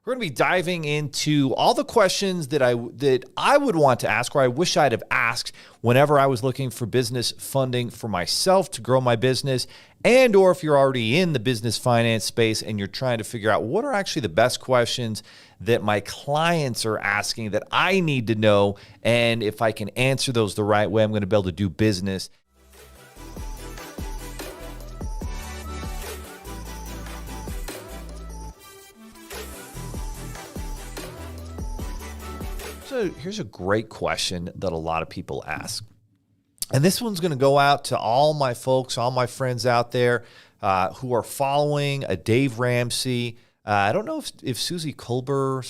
We're going to be diving into all the questions that I would want to ask, or I wish I'd have asked whenever I was looking for business funding for myself to grow my business, and or if you're already in the business finance space and you're trying to figure out what are actually the best questions that my clients are asking that I need to know, and if I can answer those the right way, I'm going to be able to do business. So here's a great question that a lot of people ask. And this one's going to go out to all my folks, all my friends out there who are following a Dave Ramsey. I don't know if Susie Kolber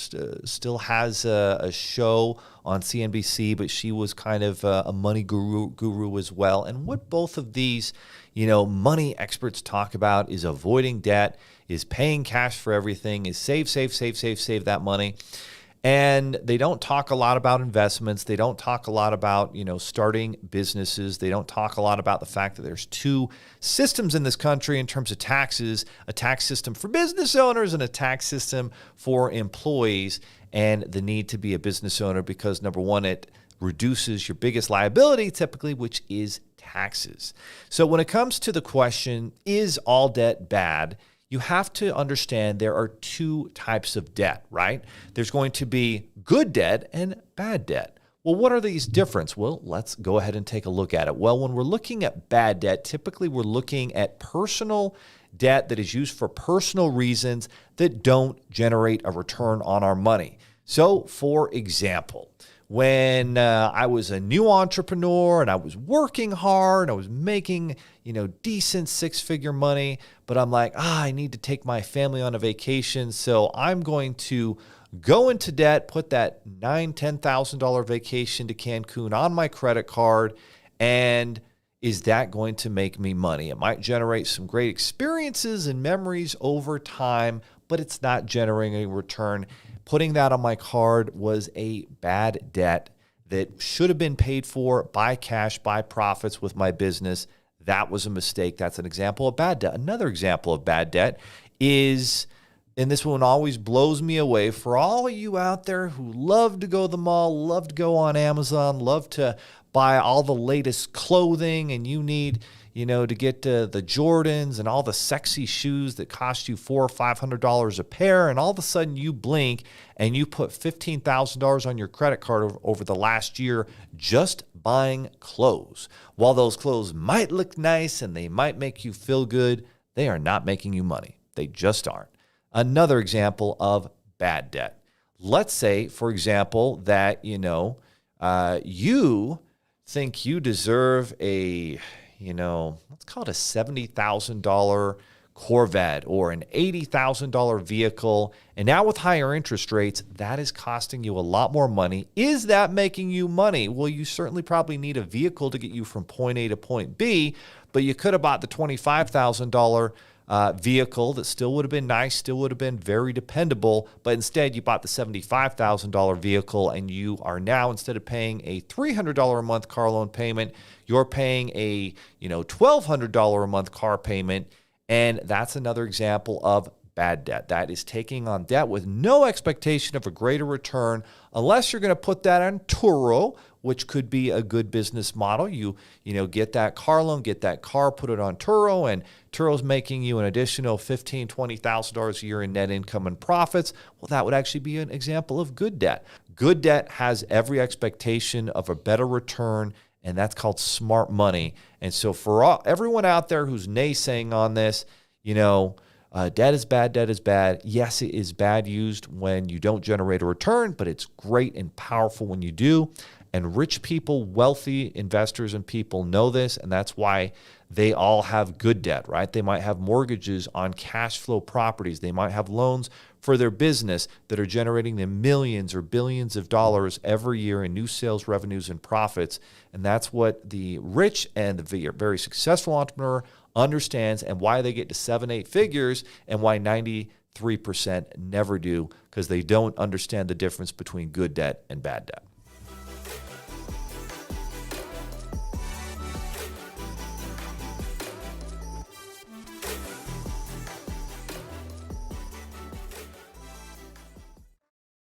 still has a show on CNBC, but she was kind of a money guru as well. And what both of these, money experts talk about is avoiding debt, is paying cash for everything, is save that money. And they don't talk a lot about investments. They don't talk a lot about, starting businesses. They don't talk a lot about the fact that there's two systems in this country in terms of taxes, a tax system for business owners and a tax system for employees, and the need to be a business owner because, number one, it reduces your biggest liability typically, which is taxes. So when it comes to the question, is all debt bad? You have to understand there are two types of debt, right? There's going to be good debt and bad debt. Well, what are these differences? Well, let's go ahead and take a look at it. Well, when we're looking at bad debt, typically we're looking at personal debt that is used for personal reasons that don't generate a return on our money. So, for example, when I was a new entrepreneur and I was working hard, I was making, decent six-figure money, but I'm like, I need to take my family on a vacation, so I'm going to go into debt, put that $9,000, $10,000 vacation to Cancun on my credit card, and is that going to make me money? It might generate some great experiences and memories over time, but it's not generating a return. Putting that on my card was a bad debt that should have been paid for by cash, by profits with my business. That was a mistake. That's an example of bad debt. Another example of bad debt is, and this one always blows me away, for all you out there who love to go to the mall, love to go on Amazon, love to buy all the latest clothing, and you need to get the Jordans and all the sexy shoes that cost you $400 or $500 a pair, and all of a sudden you blink and you put $15,000 on your credit card over the last year just buying clothes. While those clothes might look nice and they might make you feel good, they are not making you money. They just aren't. Another example of bad debt. Let's say, for example, that you think you deserve a let's call it a $70,000 Corvette or an $80,000 vehicle. And now with higher interest rates, that is costing you a lot more money. Is that making you money? Well, you certainly probably need a vehicle to get you from point A to point B, but you could have bought the $25,000 vehicle that still would have been nice, still would have been very dependable, but instead you bought the $75,000 vehicle, and you are now, instead of paying a $300 a month car loan payment, you're paying a $1,200 a month car payment, and that's another example of bad debt. That is taking on debt with no expectation of a greater return, unless you're going to put that on Turo, which could be a good business model. You get that car loan, get that car, put it on Turo, and Turo's making you an additional $15,000, $20,000 a year in net income and profits. Well, that would actually be an example of good debt. Good debt has every expectation of a better return, and that's called smart money. And so for everyone out there who's naysaying on this, debt is bad, debt is bad. Yes, it is bad used when you don't generate a return, but it's great and powerful when you do. And rich people, wealthy investors and people know this, and that's why they all have good debt, right? They might have mortgages on cash flow properties. They might have loans for their business that are generating them millions or billions of dollars every year in new sales revenues and profits. And that's what the rich and the very successful entrepreneur understands, and why they get to 7-8 figures, and why 93% never do, because they don't understand the difference between good debt and bad debt.